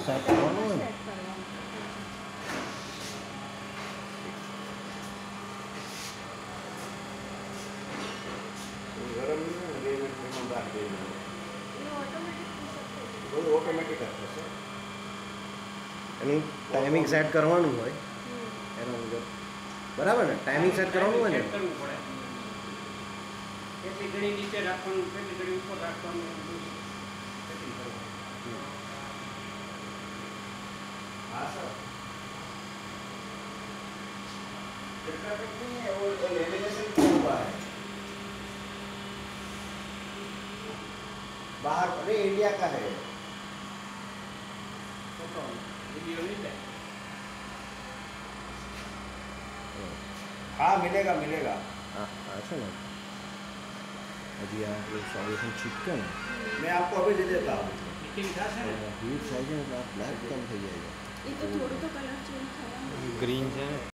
Set કરવાનું હોય ને. સેટ કરવાનું. ગરમ નહીં ને 2 મિનિટમાં બહાર જઈ એ ઓટોમેટિક પુશઅપ થઈ જાય. બધું ઓટોમેટિક થશે. એનું ટાઈમિંગ સેટ કરવાનું હોય એનો મુજબ બરાબર ને ટાઈમિંગ સેટ કરવાનું હોય ને. સેટ કરવું પડે. કેટલી ઘડી નીચે રાખવાનું, કેટલી ઘડી ઉપર રાખવાનું, એ બધું setting કરવાનું. हाँ सर कितना तक नहीं है वो लेमिनेशन किया हुआ है बाहर अरे इंडिया का है ફોટો વિડીયો નહીં થાય. हाँ मिलेगा मिलेगा હા હા છે ને હજી આ સોલ્યુશન છીપકે ને मैं आपको अभी दे देता हूँ ફિટિંગ થશે ને હીટ થાય છે ને એટલે આ બ્લેક કેમ થઈ જાય છે. એ તો થોડું તો કલર ચેન્જ થવાનું. ગ્રીન છે ને